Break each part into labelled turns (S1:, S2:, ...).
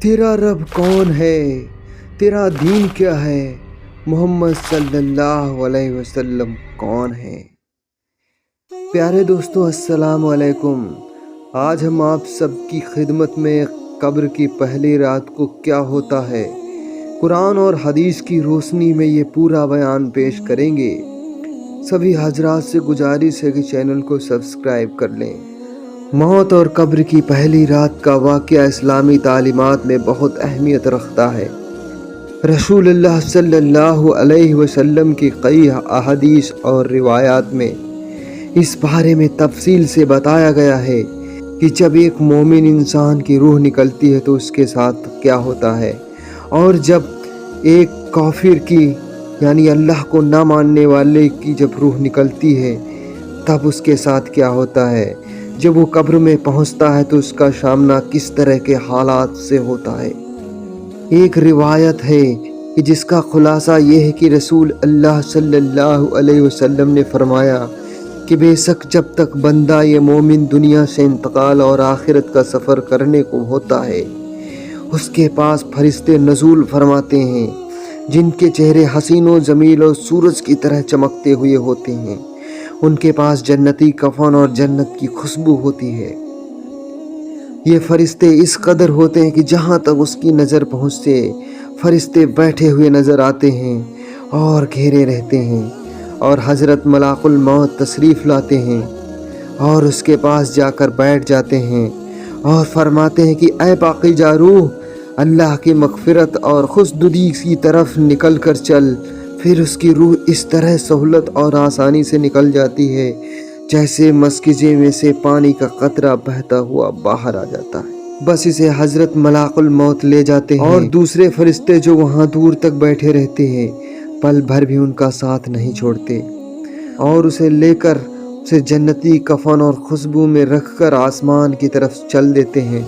S1: तेरा रब कौन है, तेरा दीन क्या है, मोहम्मद सल्लल्लाहु अलैहि वसल्लम कौन है। प्यारे दोस्तों, अस्सलाम वालेकुम। आज हम आप सबकी खिदमत में कब्र की पहली रात को क्या होता है, कुरान और हदीस की रोशनी में ये पूरा बयान पेश करेंगे। सभी हजरात से गुजारिश है कि चैनल को सब्सक्राइब कर लें। मौत और कब्र की पहली रात का वाक़या इस्लामी तालीमात में बहुत अहमियत रखता है। रसूलुल्लाह सल्लल्लाहु अलैहि वसल्लम की कई अहादीस और रिवायात में इस बारे में तफसील से बताया गया है कि जब एक मोमिन इंसान की रूह निकलती है तो उसके साथ क्या होता है, और जब एक काफिर की यानी अल्लाह को ना मानने वाले की जब रूह निकलती है तब उसके साथ क्या होता है। जब वो कब्र में पहुंचता है तो उसका सामना किस तरह के हालात से होता है। एक रिवायत है कि जिसका खुलासा ये है कि रसूल अल्लाह सल्लल्लाहु अलैहि वसल्लम ने फरमाया कि बेशक जब तक बंदा ये मोमिन दुनिया से इंतकाल और आखिरत का सफ़र करने को होता है, उसके पास फरिश्ते नज़ूल फरमाते हैं जिनके चेहरे हसीन व जमील और सूरज की तरह चमकते हुए होते हैं। उनके पास जन्नती कफन और जन्नत की खुशबू होती है। ये फरिश्ते इस कदर होते हैं कि जहाँ तक उसकी नज़र पहुँचते फरिश्ते बैठे हुए नज़र आते हैं और घेरे रहते हैं, और हज़रत मलाकुल मौत तशरीफ़ लाते हैं और उसके पास जाकर बैठ जाते हैं और फरमाते हैं कि ऐ पाकीज़ा रूह, अल्लाह की मग़फ़िरत और खुशनुदी की तरफ निकल कर चल। फिर उसकी रूह इस तरह सहूलत और आसानी से निकल जाती है जैसे मस्किज़े में से पानी का कतरा बहता हुआ बाहर आ जाता है। बस इसे हज़रत मलाकुल मौत ले जाते हैं और दूसरे फरिश्ते जो वहाँ दूर तक बैठे रहते हैं पल भर भी उनका साथ नहीं छोड़ते और उसे लेकर उसे जन्नती कफन और खुशबू में रखकर आसमान की तरफ चल देते हैं।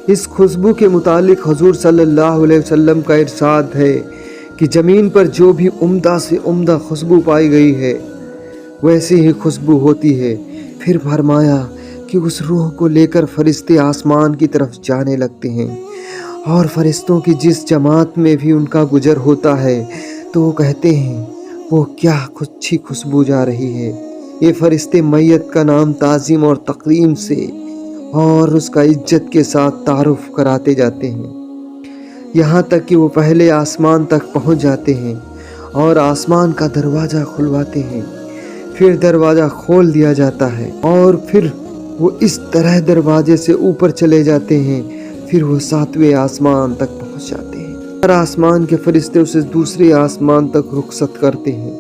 S1: इस खुशबू के मुतालिक हुजूर सल्लल्लाहु अलैहि वसल्लम का इरशाद है कि ज़मीन पर जो भी उम्दा से उम्दा खुशबू पाई गई है वैसी ही खुशबू होती है। फिर फरमाया कि उस रूह को लेकर फरिश्ते आसमान की तरफ जाने लगते हैं, और फरिश्तों की जिस जमात में भी उनका गुजर होता है तो वो कहते हैं वो क्या अच्छी खुशबू जा रही है। ये फरिश्ते मैयत का नाम ताज़ीम और तकरीम से और उसका इज्जत के साथ तारुफ कराते जाते हैं, यहाँ तक कि वो पहले आसमान तक पहुँच जाते हैं और आसमान का दरवाज़ा खुलवाते हैं। फिर दरवाज़ा खोल दिया जाता है और फिर वो इस तरह दरवाजे से ऊपर चले जाते हैं। फिर वो 7वें आसमान तक पहुँच जाते हैं। हर आसमान के फरिश्ते उसे दूसरे आसमान तक रुखसत करते हैं,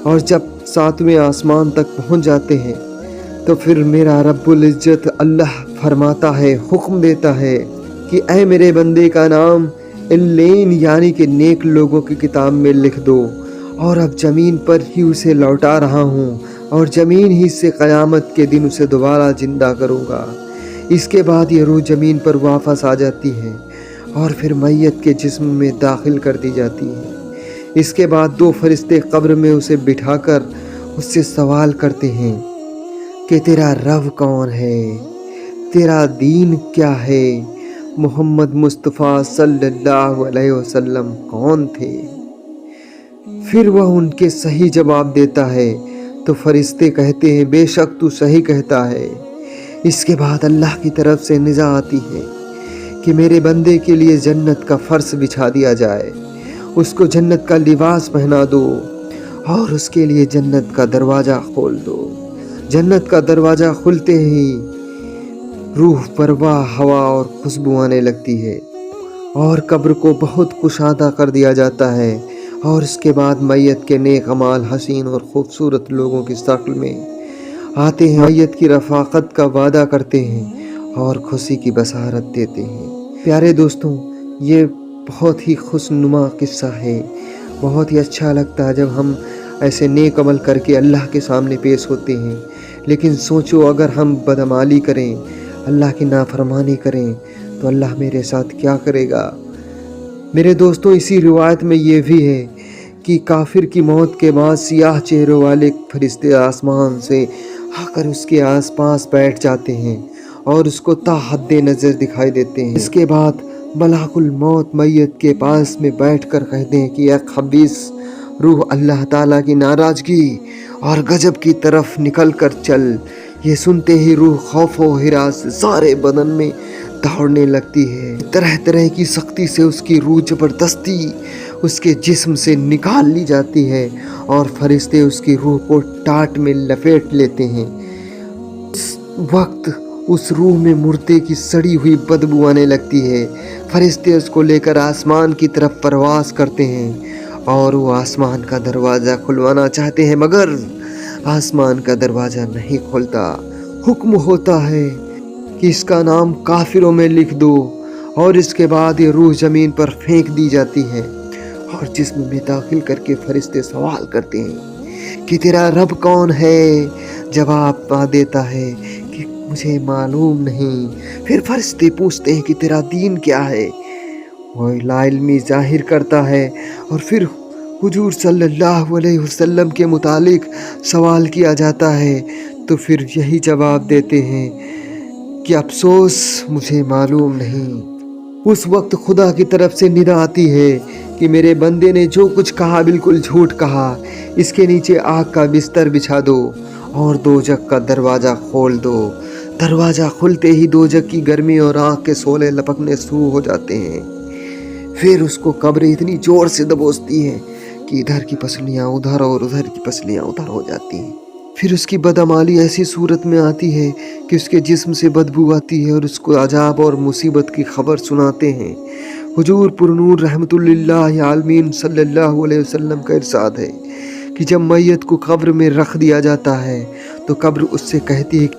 S1: और जब 7वें आसमान तक पहुँच जाते हैं तो फिर मेरा रब्बुल इज़्ज़त अल्लाह फरमाता है, हुक्म देता है कि ऐ मेरे बंदे का नाम इल्लीन यानी कि नेक लोगों की किताब में लिख दो, और अब ज़मीन पर ही उसे लौटा रहा हूँ और ज़मीन ही से क़यामत के दिन उसे दोबारा ज़िंदा करूँगा। इसके बाद ये रूह ज़मीन पर वापस आ जाती है और फिर मैयत के जिस्म में दाखिल कर दी जाती है। इसके बाद 2 फरिश्ते कब्र में उसे बिठाकर उससे सवाल करते हैं कि तेरा रब कौन है, तेरा दीन क्या है, मोहम्मद मुस्तफ़ा सल्लल्लाहु अलैहि वसल्लम कौन थे। फिर वह उनके सही जवाब देता है तो फरिश्ते कहते हैं बेशक तू सही कहता है। इसके बाद अल्लाह की तरफ से निज़ा आती है कि मेरे बंदे के लिए जन्नत का फ़र्श बिछा दिया जाए, उसको जन्नत का लिबास पहना दो और उसके लिए जन्नत का दरवाज़ा खोल दो। जन्नत का दरवाज़ा खुलते ही रूह परवाह हवा और खुशबू आने लगती है और कब्र को बहुत कुशादा कर दिया जाता है, और इसके बाद मैयत के नेक अमाल हसीन और ख़ूबसूरत लोगों की शक्ल में आते हैं, मैयत की रफ़ाक़त का वादा करते हैं और खुशी की बसारत देते हैं। प्यारे दोस्तों, ये बहुत ही खुशनुमा किस्सा है। बहुत ही अच्छा लगता है जब हम ऐसे नेक अमल करके अल्लाह के सामने पेश होते हैं। लेकिन सोचो अगर हम बदअमाली करें, अल्लाह की नाफरमानी करें तो अल्लाह मेरे साथ क्या करेगा। मेरे दोस्तों, इसी रिवायत में ये भी है कि काफिर की मौत के बाद सियाह चेहरों वाले फरिश्ते आसमान से आकर उसके आसपास बैठ जाते हैं और उसको ताहद्दे नज़र दिखाई देते हैं। इसके बाद मलाकुल मौत मैयत के पास में बैठकर कहते हैं कि एक खबीस रूह अल्लाह ताला की नाराज़गी और गजब की तरफ निकल कर चल। ये सुनते ही रूह खौफ व हिरास से सारे बदन में दौड़ने लगती है। तरह तरह की सख्ती से उसकी रूह ज़बरदस्ती उसके जिस्म से निकाल ली जाती है और फरिश्ते उसकी रूह को टाट में लपेट लेते हैं। उस वक्त उस रूह में मुर्दे की सड़ी हुई बदबू आने लगती है। फरिश्ते उसको लेकर आसमान की तरफ परवास करते हैं और वो आसमान का दरवाज़ा खुलवाना चाहते हैं, मगर आसमान का दरवाज़ा नहीं खुलता। हुक्म होता है कि इसका नाम काफिरों में लिख दो और इसके बाद ये रूह ज़मीन पर फेंक दी जाती है और जिस्म में दाखिल करके फरिश्ते सवाल करते हैं कि तेरा रब कौन है। जवाब देता है कि मुझे मालूम नहीं। फिर फरिश्ते पूछते हैं कि तेरा दीन क्या है। वो लाइल्मी जाहिर करता है और फिर हुजूर सल्लल्लाहु अलैहि वसल्लम के मुतालिक सवाल किया जाता है तो फिर यही जवाब देते हैं कि अफसोस मुझे मालूम नहीं। उस वक्त खुदा की तरफ से निदा आती है कि मेरे बंदे ने जो कुछ कहा बिल्कुल झूठ कहा। इसके नीचे आग का बिस्तर बिछा दो और दोजख का दरवाज़ा खोल दो। दरवाज़ा खुलते ही दोजख की गर्मी और आग के शोले लपकने शुरू हो जाते हैं। फिर उसको कब्र इतनी ज़ोर से दबोचती है कि इधर की पसलियाँ उधर और उधर की पसलियाँ उधर हो जाती हैं। फिर उसकी बदअमाली ऐसी सूरत में आती है कि उसके जिस्म से बदबू आती है और उसको अजाब और मुसीबत की खबर सुनाते हैं। हुजूर पुरनूर रहमतुल्लिल्लाहि आलमीन सल्लल्लाहु अलैहि वसल्लम का इरशाद है कि जब मैयत को कब्र में रख दिया जाता है तो कब्र उससे कहती है,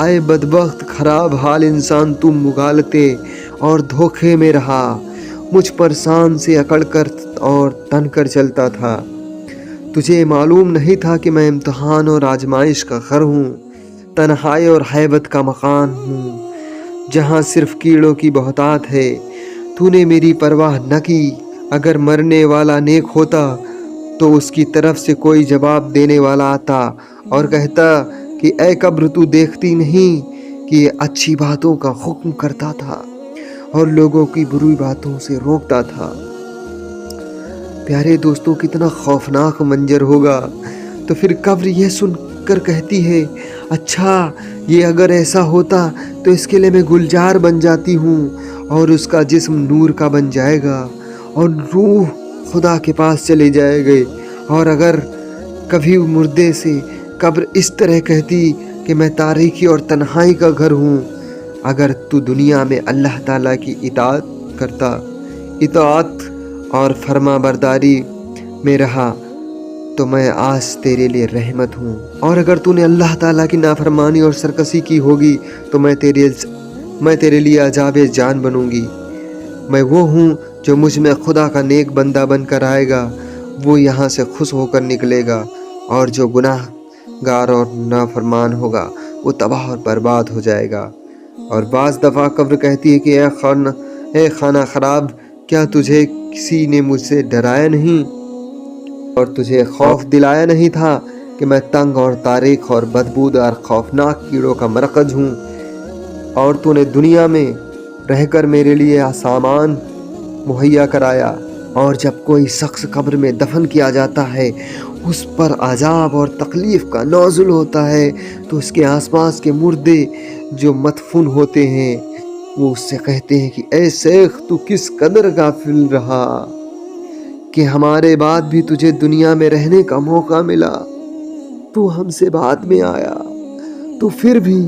S1: आए बदबख्त खराब हाल इंसान, तुम मुगालते और धोखे में रहा। मुझ पर शान से अकड़ कर और तन कर चलता था। तुझे मालूम नहीं था कि मैं इम्तिहान और आजमाइश का घर हूँ, तन्हाई और हैबत का मकान हूँ, जहाँ सिर्फ कीड़ों की बहुतात है। तूने मेरी परवाह न की। अगर मरने वाला नेक होता तो उसकी तरफ से कोई जवाब देने वाला आता और कहता कि ऐ कब्र, तू देखती नहीं कि ये अच्छी बातों का हुक्म करता था और लोगों की बुरी बातों से रोकता था। प्यारे दोस्तों, कितना खौफनाक मंजर होगा। तो फिर कब्र यह सुनकर कहती है, अच्छा ये अगर ऐसा होता तो इसके लिए मैं गुलजार बन जाती हूँ और उसका जिस्म नूर का बन जाएगा और रूह खुदा के पास चले जाएगी। और अगर कभी मुर्दे से कब्र इस तरह कहती कि मैं तारीकी और तन्हाई का घर हूँ, अगर तू दुनिया में अल्लाह ताला की इताअत करता, इताअत और फर्मा बरदारी में रहा, तो मैं आज तेरे लिए रहमत हूँ। और अगर तूने अल्लाह ताला की नाफरमानी और सरकशी की होगी तो मैं तेरे लिए अजाबे जान बनूंगी। मैं वो हूँ जो मुझ में खुदा का नेक बंदा बनकर आएगा, वो यहाँ से खुश होकर निकलेगा, और जो गुनाहगार और नाफरमान होगा वो तबाह और बर्बाद हो जाएगा। और बाज़ दफ़ा कब्र कहती है कि ए खाना ख़राब, क्या तुझे किसी ने मुझसे डराया नहीं और तुझे खौफ दिलाया नहीं था कि मैं तंग और तारीख और बदबूदार खौफनाक कीड़ों का मरकज हूँ, और तूने दुनिया में रहकर मेरे लिए सामान मुहैया कराया। और जब कोई शख्स कब्र में दफन किया जाता है, उस पर अजाब और तकलीफ़ का नौज़ुल होता है, तो उसके आसपास के मुर्दे जो मदफून होते हैं वो उससे कहते हैं कि ऐ शेख, तू किस कदर गाफिल रहा कि हमारे बाद भी तुझे दुनिया में रहने का मौका मिला। तू हमसे बाद में आया, तो फिर भी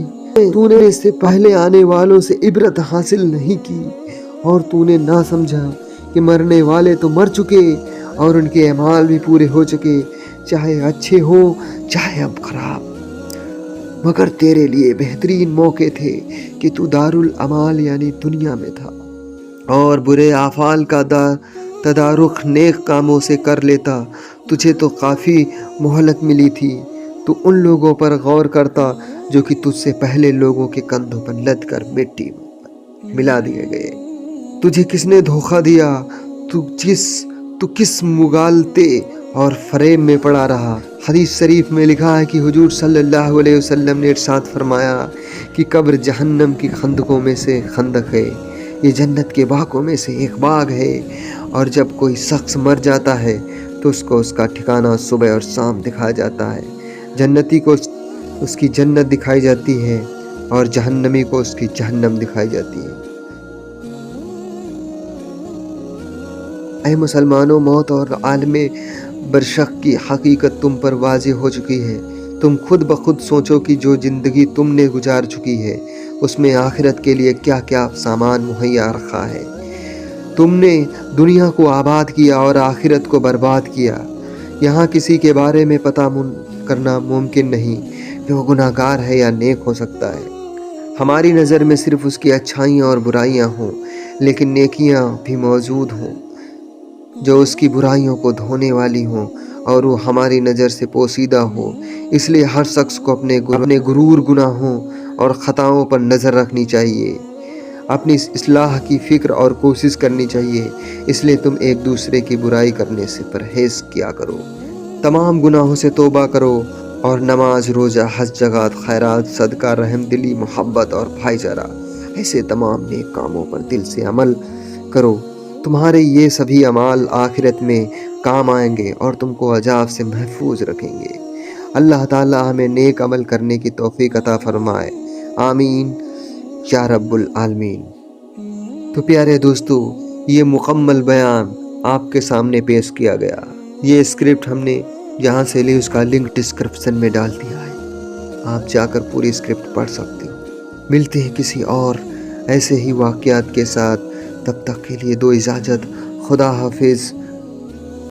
S1: तूने इससे पहले आने वालों से इबरत हासिल नहीं की और तूने ना समझा कि मरने वाले तो मर चुके और उनके अमाल भी पूरे हो चुके, चाहे अच्छे हो चाहे अब खराब। मगर तेरे लिए बेहतरीन मौके थे कि तू दारुल अमाल यानी दुनिया में था और बुरे आफाल का तदारुख नेक कामों से कर लेता। तुझे तो काफ़ी मोहलत मिली थी। तू उन लोगों पर गौर करता जो कि तुझसे पहले लोगों के कंधों पर लद कर मिट्टी मिला दिए गए। तुझे किसने धोखा दिया? तू किस मुगालते और फरेब में पड़ा रहा? हदीस शरीफ में लिखा है कि हुजूर सल्लल्लाहु अलैहि वसल्लम ने इरशाद फरमाया कि कब्र जहन्नम की खंदकों में से खंदक है। یہ جنت کے باغوں میں سے ایک باغ ہے، اور جب کوئی شخص مر جاتا ہے تو اس کو اس کا ٹھکانہ صبح اور شام دکھایا جاتا ہے۔ جنتی کو اس کی جنت دکھائی جاتی ہے اور جہنمی کو اس کی جہنم دکھائی جاتی ہے۔ اے مسلمانوں، موت اور عالم برزخ کی حقیقت تم پر واضح ہو چکی ہے۔ تم خود بخود سوچو کہ جو زندگی تم نے گزار چکی ہے اس میں آخرت کے لیے کیا کیا سامان مہیا رکھا ہے۔ تم نے دنیا کو آباد کیا اور آخرت کو برباد کیا۔ یہاں کسی کے بارے میں پتہ کرنا ممکن نہیں کہ وہ گناہ گار ہے یا نیک ہو سکتا ہے۔ ہماری نظر میں صرف اس کی اچھائیاں اور برائیاں ہوں، لیکن نیکیاں بھی موجود ہوں جو اس کی برائیوں کو دھونے والی ہوں اور وہ ہماری نظر سے پوشیدہ ہو۔ اس لیے ہر شخص کو اپنے غرور، گناہوں اور خطاؤں پر نظر رکھنی چاہیے، اپنی اصلاح کی فکر اور کوشش کرنی چاہیے۔ اس لیے تم ایک دوسرے کی برائی کرنے سے پرہیز کیا کرو، تمام گناہوں سے توبہ کرو اور نماز، روزہ، حج، زکوٰۃ، خیرات، صدقہ، رحم دلی، محبت اور بھائی چارہ، ایسے تمام نیک کاموں پر دل سے عمل کرو۔ تمہارے یہ سبھی اعمال آخرت میں کام آئیں گے اور تم کو عذاب سے محفوظ رکھیں گے۔ اللہ تعالیٰ ہمیں نیک عمل کرنے کی توفیق عطا فرمائے، آمین یا رب العالمین۔ تو پیارے دوستو، یہ مکمل بیان آپ کے سامنے پیش کیا گیا۔ یہ اسکرپٹ ہم نے جہاں سے لی اس کا لنک ڈسکرپشن میں ڈال دیا ہے، آپ جا کر پوری اسکرپٹ پڑھ سکتے ہو۔ ملتے ہیں کسی اور ایسے ہی واقعات کے ساتھ، تب تک کے لیے دو اجازت، خدا حافظ۔